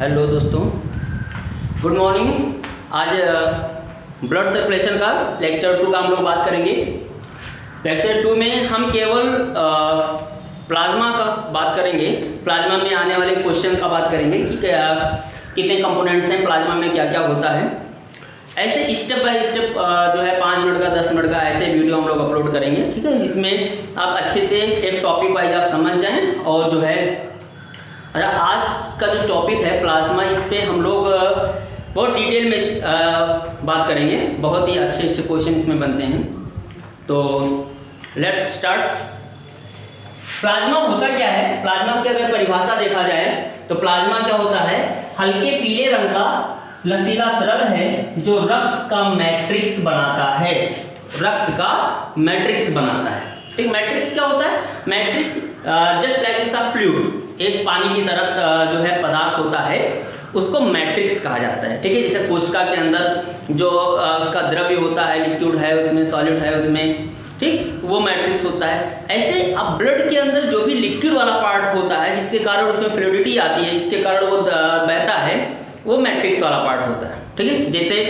Hello दोस्तों, good morning. आज blood circulation का लेक्चर 2 का हम लोग बात करेंगे। लेक्चर 2 में हम केवल प्लाज्मा का बात करेंगे। प्लाज्मा में आने वाले क्वेश्चन का बात करेंगे कि कितने कंपोनेंट्स हैं प्लाज्मा में, क्या क्या होता है। ऐसे स्टेप बाय स्टेप जो है 5 मिनट का 10 मिनट का ऐसे वीडियो हम लोग अपलोड करेंगे, ठीक है। इसमें आप अच्छे से एक टॉपिक वाइज आप समझ जाएं और जो है अच्छा, आज का जो टॉपिक है प्लाज्मा, इस पे हम लोग बहुत डिटेल में बात करेंगे। बहुत ही अच्छे अच्छे क्वेश्चन इसमें बनते हैं। तो लेट्स स्टार्ट। प्लाज्मा होता क्या है? प्लाज्मा की अगर परिभाषा देखा जाए तो प्लाज्मा क्या होता है? हल्के पीले रंग का लसीला तरल है जो रक्त का मैट्रिक्स बनाता है। रक्त का मैट्रिक्स बनाता है, ठीक। मैट्रिक्स क्या होता है? मैट्रिक्स जस्ट लाइक इस फ्लूइड, एक पानी की तरह जो है पदार्थ होता है, उसको मैट्रिक्स कहा जाता है, ठीक है। जैसे कोशिका के अंदर जो उसका द्रव्य होता है, लिक्विड है उसमें, सॉलिड है उसमें, ठीक, वो मैट्रिक्स होता है। ऐसे अब ब्लड के अंदर जो भी लिक्विड वाला पार्ट होता है, जिसके कारण उसमें फ्लूइडिटी आती है, जिसके कारण वो बहता है, वो मैट्रिक्स वाला पार्ट होता है, ठीक है। जैसे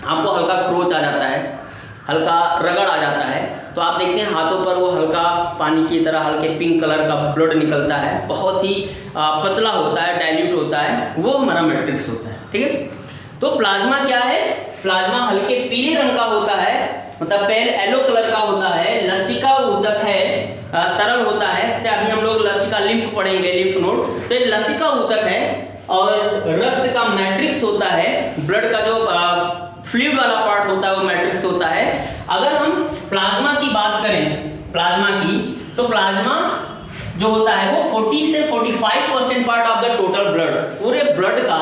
आपको हल्का खरोच आ जाता है, हल्का रगड़ आ जाता है, तो आप देखते हैं हाथों पर वो हल्का पानी की तरह हल्के पिंक कलर का ब्लड निकलता है, बहुत ही पतला होता है, डाइल्यूट होता है, वो हमारा मैट्रिक्स होता है, ठीक है। तो प्लाज्मा क्या है? प्लाज्मा हल्के पीले रंग का होता है, मतलब पेल येलो कलर का होता है, लसिका ऊतक है, तरल होता है। जैसे अभी हम लोग लसिका लिम्फ पढ़ेंगे, लिम्फ नोड, तो ये लसिका ऊतक है और रक्त का मैट्रिक्स होता है। ब्लड का जो फ्लूइड वाला पार्ट होता है वो मैट्रिक्स होता है। अगर हम प्लाज्मा की बात करें, प्लाज्मा की, तो प्लाज्मा जो होता है वो 40 से 45% part of the total blood, पूरे ब्लड का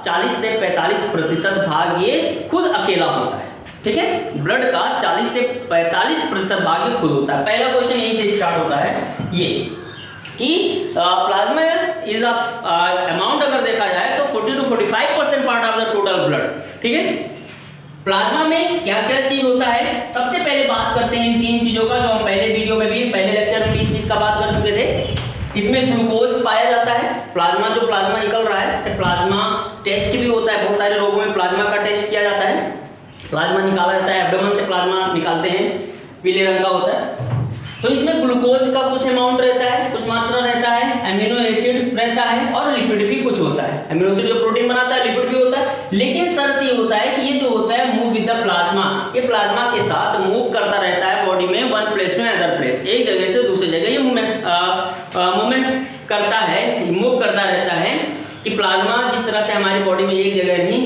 40 से 45% भाग ये खुद अकेला होता है, ठीक है। ब्लड का 40 से 45% भाग ये खुद होता है। पहला क्वेश्चन यहीं से स्टार्ट होता है ये कि प्लाज्मा इज अमाउंट अगर देखा जाए तो 40 to 45% part of the total blood, ठीक है। प्लाज्मा में क्या क्या चीज होता है? सबसे पहले बात करते हैं इन 3 चीजों का, जो हम पहले वीडियो में भी, पहले लेक्चर में भी इस चीज का बात कर चुके थे। इसमें ग्लूकोज पाया जाता है। प्लाज्मा जो प्लाज्मा निकल रहा है, से प्लाज्मा टेस्ट भी होता है। बहुत सारे रोगों में प्लाज्मा का टेस्ट किया जाता है, प्लाज्मा निकाला जाता है, एब्डोमेन से प्लाज्मा निकालते हैं, पीले रंग का होता है। तो इसमें ग्लूकोज का कुछ अमाउंट रहता है, कुछ मात्रा रहता है, एमिनो एसिड रहता है और लिपिड भी कुछ होता है। एमिनो एसिड जो प्रोटीन बनाता है, लिपिड भी होता है। लेकिन शर्त ये होता है कि ये जो होता है मूव विद द प्लाज्मा, ये प्लाज्मा के साथ मूव करता रहता है बॉडी में, वन प्लेस में अदर प्लेस, एक जगह से दूसरी जगह ये मूवमेंट करता है, मूव करता रहता है। कि प्लाज्मा जिस तरह से हमारी बॉडी में एक जगह नहीं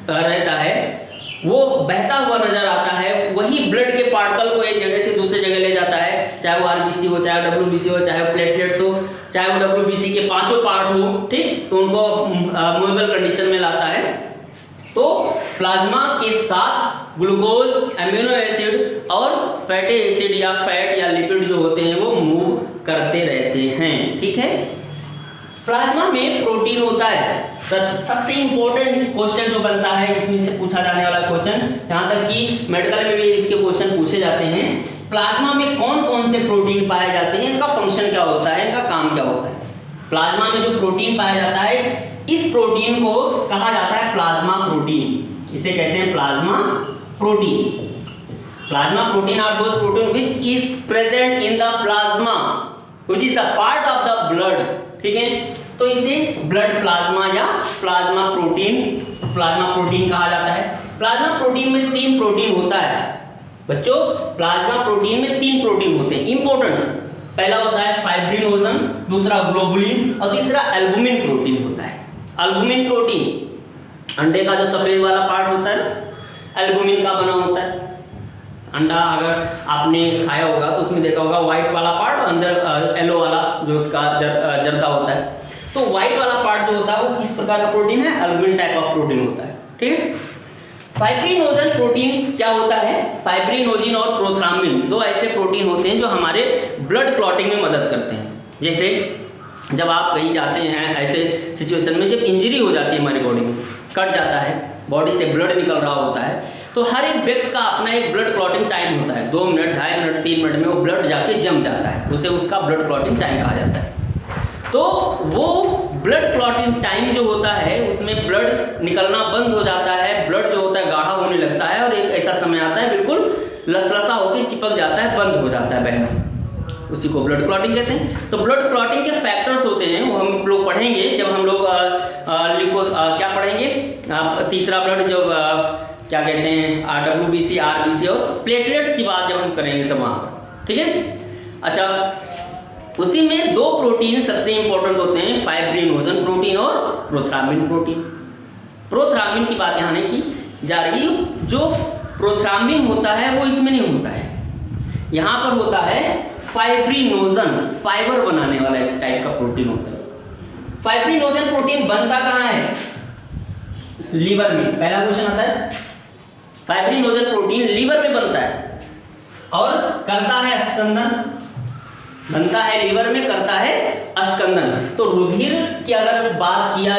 रहता है, वो बहता हुआ नजर आता है, वही ब्लड के पार्टिकल को एक जगह से दूसरी जगह ले जाता है, चाहे वो आरबीसी हो, चाहे डब्ल्यूबीसी हो, चाहे प्लेटलेट्स हो, चाहे वो डब्ल्यूबीसी के 5 पार्ट हो, ठीक, तो उनको मूवेबल कंडीशन में लाता है। तो प्लाज्मा के साथ ग्लूकोज, एमिनो एसिड और फैटी एसिड या फैट या लिपिड जो होते हैं वो मूव करते रहते हैं, ठीक है। प्लाज्मा में प्रोटीन होता है। सबसे इंपॉर्टेंट क्वेश्चन जो बनता है, इसमें से पूछा जाने वाला क्वेश्चन, यहाँ तक कि मेडिकल में भी इसके क्वेश्चन पूछे जाते हैं। प्लाज्मा में कौन कौन से प्रोटीन पाए जाते हैं, इनका फंक्शन क्या होता है, इनका काम क्या होता है? प्लाज्मा में जो प्रोटीन पाया जाता है, इस प्रोटीन को कहा जाता है प्लाज्मा प्रोटीन। इसे कहते हैं plasma protein. Plasma protein are those protein which is present in the plasma which is the part of the blood, ठीक है। तो इसे ब्लड प्लाज्मा या प्लाज्मा प्रोटीन कहा जाता है। प्लाज्मा प्रोटीन में 3 प्रोटीन होता है बच्चों। प्लाज्मा प्रोटीन में 3 प्रोटीन होते हैं इंपॉर्टेंट। पहला होता है फाइब्रिनोजन, दूसरा ग्लोबुलिन और तीसरा एल्बुमिन प्रोटीन होता है। एल्बुमिन प्रोटीन अंडे का जो सफेद वाला पार्ट होता है, एल्बुमिन का बना होता है। अंडा अगर आपने खाया होगा तो उसमें देखा होगा व्हाइट वाला पार्ट और अंदर येलो वाला जो उसका जर्दा होता है। तो व्हाइट वाला पार्ट जो होता है वो किस प्रकार का प्रोटीन है? एल्बुमिन टाइप ऑफ प्रोटीन होता है, ठीक है। फाइब्रिनोजन प्रोटीन क्या होता है? फाइब्रिनोजिन और प्रोथ्राम्बिन 2 ऐसे प्रोटीन होते हैं जो हमारे ब्लड क्लॉटिंग में मदद करते हैं। जैसे जब आप कहीं जाते हैं, ऐसे सिचुएशन में जब इंजरी हो जाती है, हमारी बॉडी में कट जाता है, बॉडी से ब्लड निकल रहा होता है, तो हर एक व्यक्ति का अपना एक ब्लड क्लॉटिंग टाइम होता है। 2 मिनट, 2.5 मिनट, 3 मिनट में वो ब्लड जाके जम जाता है, उसे उसका ब्लड क्लॉटिंग टाइम कहा जाता है। तो वो ब्लड क्लॉटिंग टाइम जो होता है उसमें ब्लड निकलना बंद हो जाता है, ब्लड जो होता है गाढ़ा होने लगता है और एक ऐसा समय आता है बिल्कुल लसलसा होकर चिपक जाता है, बंद हो जाता है बहना, उसी को ब्लड क्लॉटिंग कहते हैं। तो ब्लड क्लॉटिंग के फैक्टर्स होते हैं वो हम लोग पढ़ेंगे जब हम लोग क्या पढ़ेंगे, तीसरा ब्लड जो क्या कहते हैं WBC, RBC और प्लेटलेट्स की बात जब हम करेंगे तब वहाँ पर, ठीक है। अच्छा, उसी में दो प्रोटीन सबसे इंपॉर्टेंट होते हैं, फाइब्रिनोजन प्रोटीन और प्रोथ्राम्बिन प्रोटीन। प्रोथ्राम्बिन की बात यहाँ नहीं की जा रही, जो प्रोथ्राम्बिन होता है वो इसमें नहीं होता है, यहाँ पर होता है फाइब्रिनोजन, फाइबर बनाने वाला एक टाइप का प्रोटीन होता है। फाइब्रिनोजन प्रोटीन बनता कहाँ है, लीवर में। पहला क्वेश्चन आता है, फाइब्रिनोजन प्रोटीन लीवर में बनता है और करता है स्कंदन, बनता है लीवर में, करता है अस्कंदन। तो रुधिर की अगर बात किया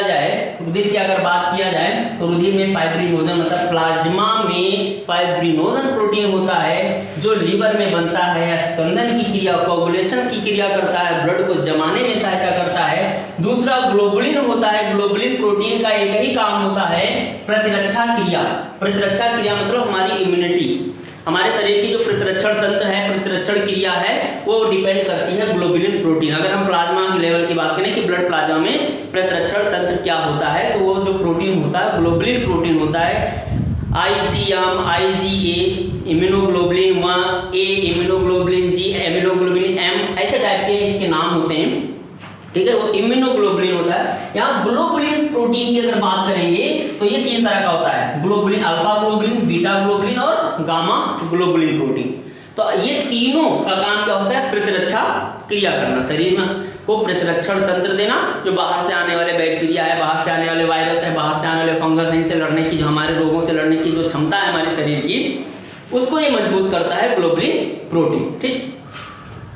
जाए, तो रुधिर में फाइब्रिनोजन मतलब प्लाज्मा में फाइब्रिनोजन प्रोटीन होता है जो लीवर में बनता है, स्कंदन की क्रिया, कोगुलेशन की क्रिया करता है, ब्लड को जमाने में सहायता करता है। दूसरा ग्लोबुलिन होता है, ग्लोबुलिन प्रोटीन का एक ही काम होता है, प्रतिरक्षा क्रिया। प्रतिरक्षा क्रिया मतलब हमारी इम्यूनिटी, हमारे शरीर की जो प्रतिरक्षण तंत्र है, प्रतिरक्षण क्रिया है, वो डिपेंड करती है ग्लोबुलिन प्रोटीन। अगर हम प्लाज्मा की लेवल की बात करें कि ब्लड प्लाज्मा में प्रतिरक्षण तंत्र क्या होता है, तो वो जो प्रोटीन होता है ग्लोबुलिन प्रोटीन होता है। IgM, IgA, immunoglobulin 1A, immunoglobulin G, immunoglobulin M, ऐसे टाइप के इसके नाम होते हैं, ठीक है। वो इम्यूनोग्लोबुलिन होता है। यहाँ ग्लोबुलिन प्रोटीन की अगर बात करेंगे तो ये तीन तरह का होता है, globulin, alpha globulin, beta globulin और गामा ग्लोबुलिन प्रोटीन। तो ये तीनों का काम क्या होता है, प्रतिरक्षा क्रिया करना, शरीर में को प्रतिरक्षण तंत्र देना, जो बाहर से आने वाले बैक्टीरिया है, बाहर से आने वाले वायरस है, बाहर से आने वाले फंगस है, इनसे लड़ने की, जो हमारे रोगों से लड़ने की जो क्षमता है हमारे शरीर की, उसको ये मजबूत करता है ग्लोबुलिन प्रोटीन, ठीक।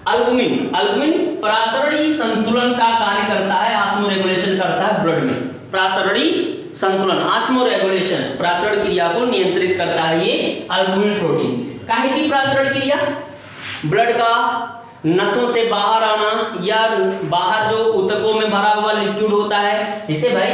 अल्बुमिन, अल्बुमिन प्रासरणीय संतुलन का कार्य करता है, ऑस्मो रेगुलेशन करता है ब्लड में। प्रासरणीय संतुलन, ऑस्मो रेगुलेशन, प्रासरण क्रिया को नियंत्रित करता है ये अल्बुमिन प्रोटीन। काहे की प्रासरण क्रिया, ब्लड का नसों से बाहर आना या बाहर जो ऊतकों में भरा हुआ लिक्विड होता है, जैसे भाई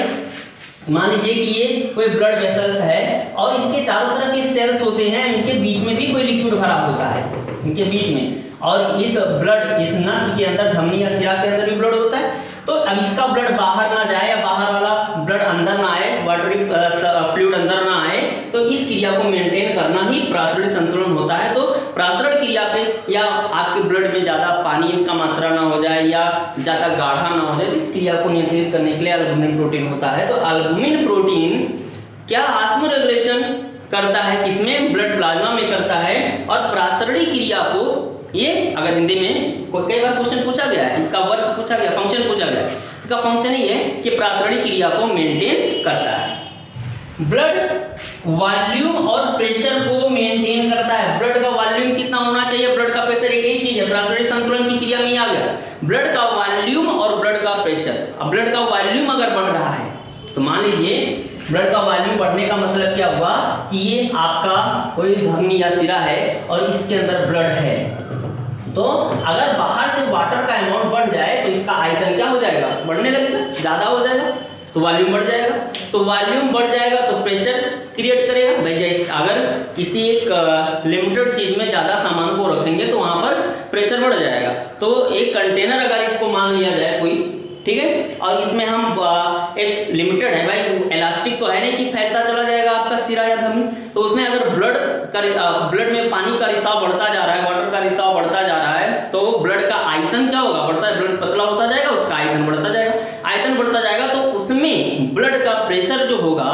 मान लीजिए कि ये कोई ब्लड वेसल्स है और इसके चारों तरफ के सेल्स होते हैं, इनके बीच में भी कोई लिक्विड भरा होता है, इनके बीच में, और इस ब्लड, इस नस के अंदर, धमनी या सिरा के अंदर भी ब्लड होता है। तो अब इसका ब्लड बाहर ना जाए या बाहर वाला ब्लड अंदर ना आए, वाटरी फ्लूइड अंदर ना आए, तो इस क्रिया को मेंटेन करना ही प्रासरण संतुलन होता है। तो प्रासरण क्रिया के, या आपके ब्लड में ज़्यादा पानी का मात्रा ना हो जाए या ज़्यादा गाढ़ा ना हो जाए, तो इस क्रिया को नियंत्रित करने के लिए अल्बुमिन प्रोटीन होता है। तो अल्बुमिन प्रोटीन क्या ऑस्मो रेगुलेशन करता है, किसमें, ब्लड प्लाज्मा में करता है, और प्रासरणीय क्रिया को, ये अगर हिंदी में कई बार क्वेश्चन पूछा गया है, इसका वर्क पूछा गया, फंक्शन पूछा गया, इसका फंक्शन ही है कि प्रासरणीय क्रिया को मेंटेन करता है। ब्लड वॉल्यूम और प्रेशर को मेंटेन करता है। ब्लड का वॉल्यूम कितना होना चाहिए, ब्लड का प्रेशर एक ही चीज है, प्रासरणीय संतुलन की क्रिया में आ गया, ब्लड का वॉल्यूम और ब्लड का प्रेशर। अब ब्लड का वॉल्यूम अगर बढ़ रहा है तो मान लीजिए ब्लड का वॉल्यूम बढ़ने का मतलब क्या हुआ कि ये आपका कोई धमनी या सिरा है और इसके अंदर ब्लड है, तो अगर बाहर से वाटर का अमाउंट बढ़ जाए तो इसका आयतन क्या हो जाएगा, बढ़ने लगेगा, ज्यादा हो जाएगा, तो वॉल्यूम बढ़ जाएगा। तो वॉल्यूम बढ़ जाएगा तो प्रेशर क्रिएट करेगा। भाई जैसे अगर किसी एक लिमिटेड चीज में ज्यादा सामान को रखेंगे तो वहां पर प्रेशर बढ़ जाएगा। तो एक कंटेनर अगर इसको मान लिया जाए कोई, ठीक है, और इसमें हम एक लिमिटेड है, भाई इलास्टिक तो है नहीं कि फैलता चला जाएगा आपका सिरा या धमनी, तो उसमें अगर ब्लड में पानी का रिसाव बढ़ता जा रहा है, वाटर का रिसाव बढ़ता जा रहा है, तो ब्लड का आयतन क्या होगा, बढ़ता है, ब्लड पतला होता जाएगा, उसका आयतन बढ़ता जाएगा, आयतन बढ़ता जाएगा, तो उसमें ब्लड का प्रेशर जो होगा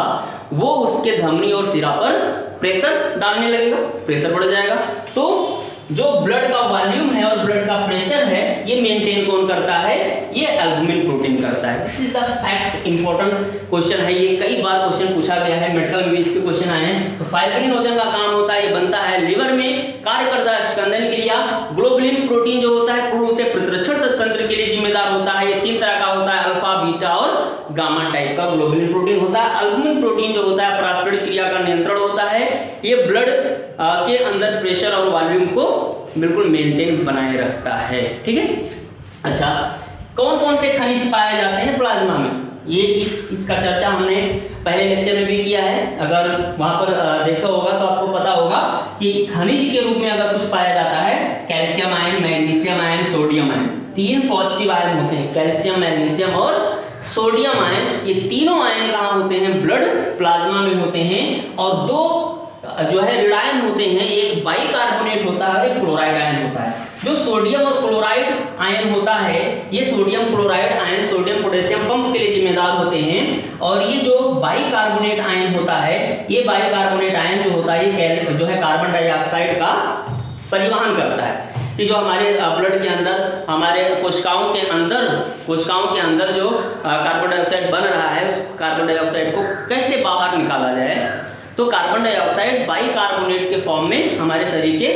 वो उसके धमनी और सिरा पर प्रेशर डालने लगेगा, प्रेशर बढ़ जाएगा। तो जो ब्लड का वॉल्यूम है और ब्लड का प्रेशर है ये मेंटेन कौन करता है, ये एल्बुमिन प्रोटीन करता है। This is the fact, important question है ये, कई बार क्वेश्चन पूछा गया है, मेडिकल में भी इसके क्वेश्चन आए हैं। तो फाइब्रिनोजन का काम होता है, ये बनता है लीवर में, कार्य करता है स्कंदन क्रिया। ग्लोबुलिन प्रोटीन जो होता है पूर्ण से प्रतिरक्षण तंत्र के लिए जिम्मेदार होता है। ये तीन तरह का होता है, अल्फा, बीटा और गामा टाइप का ग्लोबुलिन प्रोटीन होता है। अल्बुमिन प्रोटीन जो होता है प्रासरण क्रिया का नियंत्रण होता है, ये ब्लड के अंदर प्रेशर और वॉल्यूम को बिल्कुल मेंटेन बनाए रखता है, ठीक है। अच्छा, कौन कौन से खनिज पाए जाते हैं प्लाज्मा में, ये इसका चर्चा हमने पहले लेक्चर में भी किया है। अगर वहां पर देखा होगा तो आपको पता होगा कि खनिज के रूप में अगर कुछ पाया जाता है, calcium ion, magnesium ion, sodium ion, 3 positive ion होते हैं, कैल्शियम, मैग्नीशियम और सोडियम आयन। ये तीनों आयन कहाँ होते हैं? ब्लड प्लाज्मा में होते हैं। और 2 जो है ऋण आयन होते हैं, एक बाइकार्बोनेट होता है और एक क्लोराइड आयन होता है। जो सोडियम और क्लोराइड आयन होता है, ये sodium chloride ion sodium potassium pump के लिए जिम्मेदार होते हैं। और ये जो बाइकार्बोनेट आयन होता है, ये बाइकार्बोनेट आयन जो होता है ये जो है कार्बन डाइऑक्साइड का परिवहन करता है कि जो हमारे ब्लड के अंदर, हमारे कोशिकाओं के अंदर जो कार्बन डाइऑक्साइड बन रहा है, उस कार्बन डाइऑक्साइड को कैसे बाहर निकाला जाए। तो कार्बन डाइऑक्साइड बाइकार्बोनेट के फॉर्म में हमारे शरीर के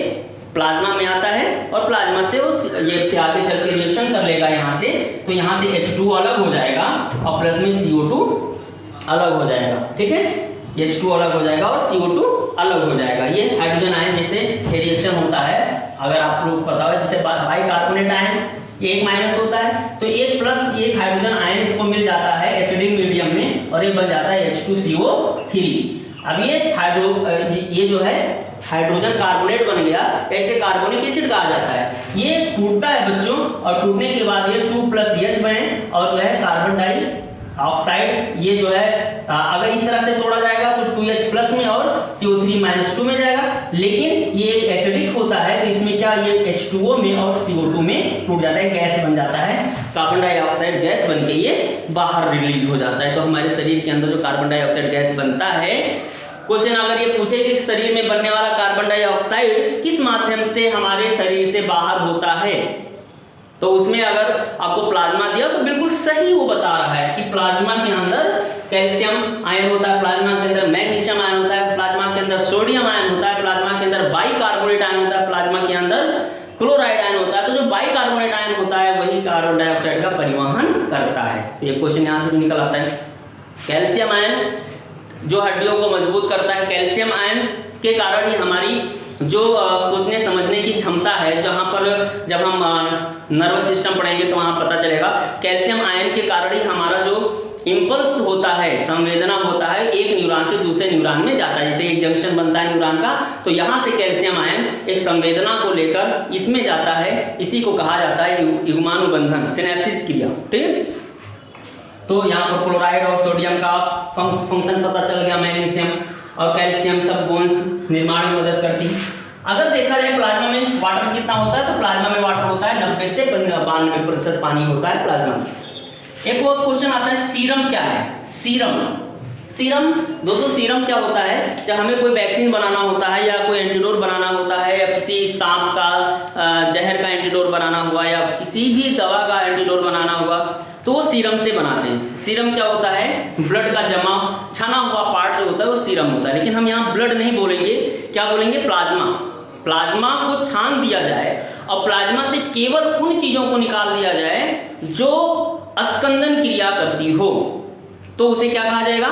प्लाज्मा में आता है और प्लाज्मा से ये फिर आगे चल के रिएक्शन कर लेगा यहाँ से, तो यहाँ से H2 अलग हो जाएगा और प्लस में CO2 अलग हो जाएगा। ठीक है, H2 अलग हो जाएगा और CO2 अलग हो जाएगा। ये हाइड्रोजन आयन जैसे रिएक्शन होता है, अगर आप लोग पता हो, जैसे बाइकार्बोनेट आयन 1 माइनस होता है तो 1 प्लस 1 हाइड्रोजन आयन इसको मिल जाता है एसिडिक मीडियम में और ये बन जाता है H2CO3। अब ये जो है हाइड्रोजन कार्बोनेट बन गया, ऐसे कार्बोनिक एसिड कहा जाता है। ये टूटता है बच्चों, और टूटने के बाद ये 2 + H बने और जो है कार्बन डाइऑक्साइड, ये जो है अगर इस तरह से तोड़ा जाएगा तो 2H प्लस में और CO3 - 2 में जाएगा। लेकिन ये एक एसिडिक होता है तो इसमें क्या, ये H2O में और CO2 में टूट जाता है, गैस बन जाता है, कार्बन डाइऑक्साइड गैस बन के ये बाहर रिलीज हो जाता है। तो हमारे शरीर के अंदर जो कार्बन डाइऑक्साइड गैस बनता है, क्वेश्चन अगर ये पूछे कि शरीर में बनने वाला कार्बन डाइऑक्साइड किस माध्यम से हमारे शरीर से बाहर होता है, तो उसमें अगर आपको प्लाज्मा दिया तो बिल्कुल सही वो बता रहा है कि प्लाज्मा के अंदर कैल्शियम आयन होता है, प्लाज्मा के अंदर मैग्नीशियम आयन होता है, प्लाज्मा के अंदर सोडियम आयन होता है, प्लाज्मा के अंदर बाइकार्बोनेट आयन होता है, प्लाज्मा के अंदर क्लोराइड आयन होता है। तो जो बाइकार्बोनेट आयन होता है वही कार्बन डाइऑक्साइड का परिवहन करता है। ये क्वेश्चन यहाँ से भी निकल आता है। कैल्शियम आयन जो हड्डियों को मजबूत करता है, कैल्शियम आयन के कारण ही हमारी जो सोचने समझने की क्षमता है, जहाँ पर जब हम नर्वस सिस्टम पढ़ेंगे तो वहाँ पता चलेगा, कैल्शियम आयन के कारण ही हमारा जो इम्पल्स होता है, संवेदना होता है, एक न्यूरॉन से दूसरे न्यूरॉन में जाता है। जैसे एक जंक्शन बनता है न्यूरॉन का, तो यहाँ से कैल्शियम आयन एक संवेदना को लेकर इसमें जाता है, इसी को कहा जाता है युग्मानुबंधन, सिनेप्सिस क्रिया। ठीक है, तो यहाँ पर क्लोराइड और सोडियम का फंक्शन पता चल गया, मैग्नीशियम और कैल्शियम सब बोन्स निर्माण में मदद करती है। अगर देखा जाए प्लाज्मा में वाटर कितना होता है, तो प्लाज्मा में वाटर होता है 90 से 92% पानी होता है प्लाज्मा में। एक और क्वेश्चन आता है, सीरम क्या है? सीरम दोस्तों, सीरम क्या होता है? जब हमें कोई वैक्सीन बनाना होता है या कोई एंटीडोट बनाना होता है या किसी सांप का जहर का एंटीडोट बनाना हुआ या किसी भी दवा का एंटीडोट बनाना हुआ तो वो सीरम से बनाते हैं। सीरम क्या होता है? ब्लड का जमा छना हुआ पार्ट जो होता है वो सीरम होता है। लेकिन हम यहाँ ब्लड नहीं बोलेंगे, क्या बोलेंगे? प्लाज्मा को छान दिया जाए और प्लाज्मा से केवल उन चीज़ों को निकाल दिया जाए जो स्कंदन क्रिया करती हो, तो उसे क्या कहा जाएगा?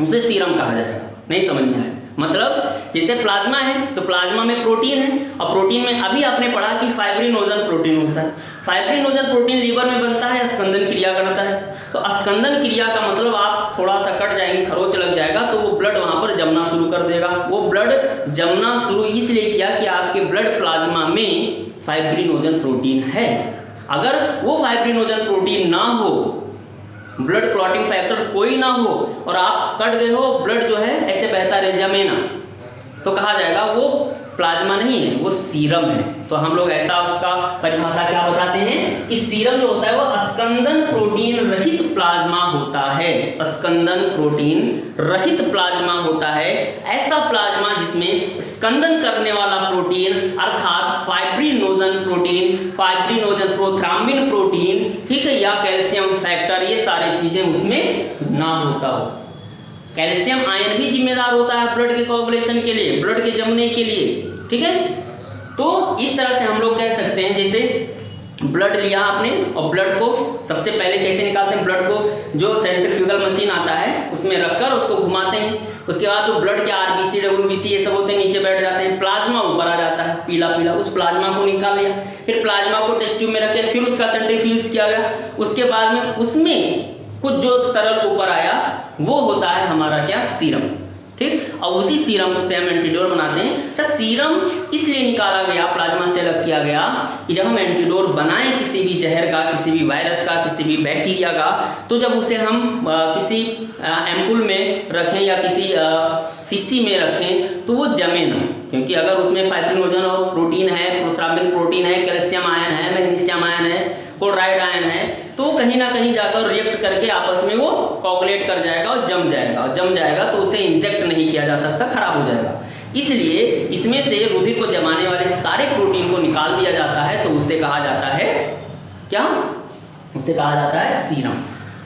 उसे सीरम कहा जाएगा। नहीं समझ में आया? मतलब जैसे प्लाज्मा है तो प्लाज्मा में प्रोटीन है, और प्रोटीन में अभी आपने पढ़ा कि फाइब्रिनोजन प्रोटीन होता है। फाइब्रिनोजन प्रोटीन लीवर में बनता है, स्कंदन क्रिया करता है। तो स्कंदन क्रिया का मतलब आप थोड़ा सा कट जाएंगे, खरोच लग जाएगा, तो वो ब्लड वहाँ पर जमना शुरू कर देगा। वो ब्लड जमना शुरू इसलिए किया कि आपके ब्लड प्लाज्मा में फाइब्रिनोजन प्रोटीन है। अगर वो फाइब्रिनोजन प्रोटीन ना हो, ब्लड क्लॉटिंग फैक्टर कोई ना हो और आप कट गए हो, ब्लड जो है ऐसे बहता रहे, जमे ना, तो कहा जाएगा वो प्लाज्मा नहीं है, वो सीरम है। तो हम लोग ऐसा उसका परिभाषा क्या बताते हैं कि सीरम जो होता है वो स्कंदन प्रोटीन रहित प्लाज्मा होता है। स्कंदन प्रोटीन रहित प्लाज्मा होता है ऐसा प्लाज्मा जिसमें स्कंदन करने वाला प्रोटीन अर्थात फाइब्रिनोजन प्रोटीन, फाइब्रिनोजन प्रोथ्राम्बिन प्रोटीन, ठीक है, या कैल्शियम फैक्टर, ये सारी चीजें उसमें ना होता हो। कैल्शियम आयन भी जिम्मेदार होता है ब्लड के कोagulation के लिए, ब्लड के जमने के लिए। ठीक है, तो इस तरह से हम लोग कह सकते हैं जैसे ब्लड लिया आपने और ब्लड को सबसे पहले कैसे निकालते हैं, ब्लड को जो सेंट्रीफ्यूगल मशीन आता है उसमें रखकर उसको घुमाते हैं। उसके बाद जो ब्लड के आरबीसी डब्ल्यूबीसी ये सब होते हैं नीचे बैठ जाते हैं, प्लाज्मा ऊपर आ जाता है पीला पीला, उस प्लाज्मा को निकाल लिया, फिर प्लाज्मा को टेस्ट ट्यूब में रखे, फिर उसका सेंट्रीफ्यूज किया गया, उसके बाद में उसमें कुछ जो तरल ऊपर आया वो होता है हमारा क्या, सीरम। ठीक, और उसी सीरम से हम एंटीडोट बनाते हैं। अच्छा, सीरम इसलिए निकाला गया, प्लाज्मा से अलग किया गया कि जब हम एंटीडोट बनाएं किसी भी जहर का, किसी भी वायरस का, किसी भी बैक्टीरिया का, तो जब उसे हम किसी एम्पुल में रखें या किसी शीशी में रखें तो वो जमे ना, क्योंकि अगर उसमें फाइब्रिनोजन और प्रोटीन है, प्रोथ्राम्बिन प्रोटीन है, कैल्शियम आयन है, मैग्नीशियम आयन है, क्लोराइड आयन है, तो कहीं ना कहीं जाकर रिएक्ट करके आपस में वो कोगुलेट कर जाएगा और जम जाएगा, और जम जाएगा तो उसे इंजेक्ट नहीं किया जा सकता, खराब हो जाएगा। इसलिए इसमें से रुधिर को जमाने वाले सारे प्रोटीन को निकाल दिया जाता है, तो उसे कहा जाता है क्या, उसे कहा जाता है सीरम।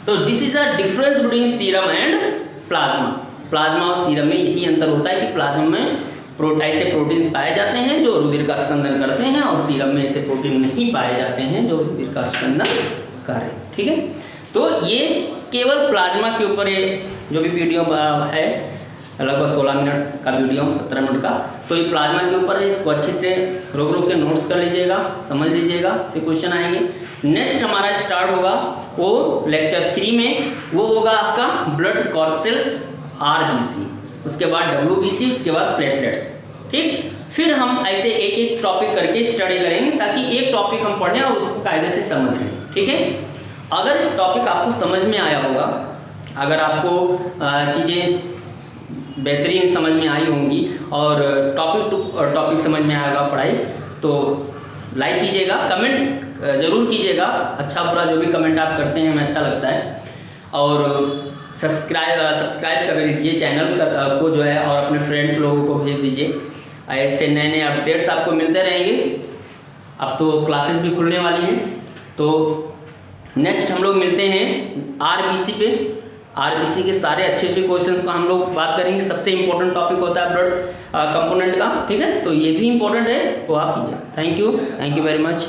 तो this is a difference between serum and plasma. Plasma और सीरम में यही अंतर होता है कि प्लाज्मा में ऐसे प्रोटीन्स पाए जाते हैं जो रुधिर का स्पंदन करते हैं, और सीरम में ऐसे प्रोटीन नहीं पाए जाते हैं जो रुधिर का स्पंदन करें। ठीक है, तो ये केवल प्लाज्मा के ऊपर ये जो भी वीडियो है लगभग 16 मिनट का वीडियो, 17 मिनट का, तो ये प्लाज्मा के ऊपर है। इसको अच्छे से रोक रोक के नोट्स कर लीजिएगा, समझ लीजिएगा, इससे क्वेश्चन आएंगे। नेक्स्ट हमारा स्टार्ट होगा वो लेक्चर 3 में, वो होगा आपका ब्लड कॉर्पसेल्स आरबीसी, उसके बाद डब्ल्यूबीसी, उसके बाद प्लेटलेट्स। ठीक, फिर हम ऐसे एक एक टॉपिक करके स्टडी करेंगे ताकि एक टॉपिक हम पढ़ें और उसको कायदे से समझ लें। ठीक है, अगर टॉपिक आपको समझ में आया होगा, अगर आपको चीज़ें बेहतरीन समझ में आई होंगी और टॉपिक समझ में आएगा पढ़ाई, तो लाइक कीजिएगा, कमेंट ज़रूर कीजिएगा, अच्छा बुरा जो भी कमेंट आप करते हैं हमें अच्छा लगता है, और सब्सक्राइब कर लीजिए चैनल को जो है, और अपने फ्रेंड्स लोगों को भेज दीजिए। ऐसे नए नए अपडेट्स आपको मिलते रहेंगे। अब तो क्लासेस भी खुलने वाली हैं, तो नेक्स्ट हम लोग मिलते हैं आरबीसी पे। आरबीसी के सारे अच्छे अच्छे क्वेश्चंस को हम लोग बात करेंगे। सबसे इंपॉर्टेंट टॉपिक होता है ब्लड कंपोनेंट का। ठीक है, तो ये भी इंपॉर्टेंट है, तो आप कीजिए। Thank you very much.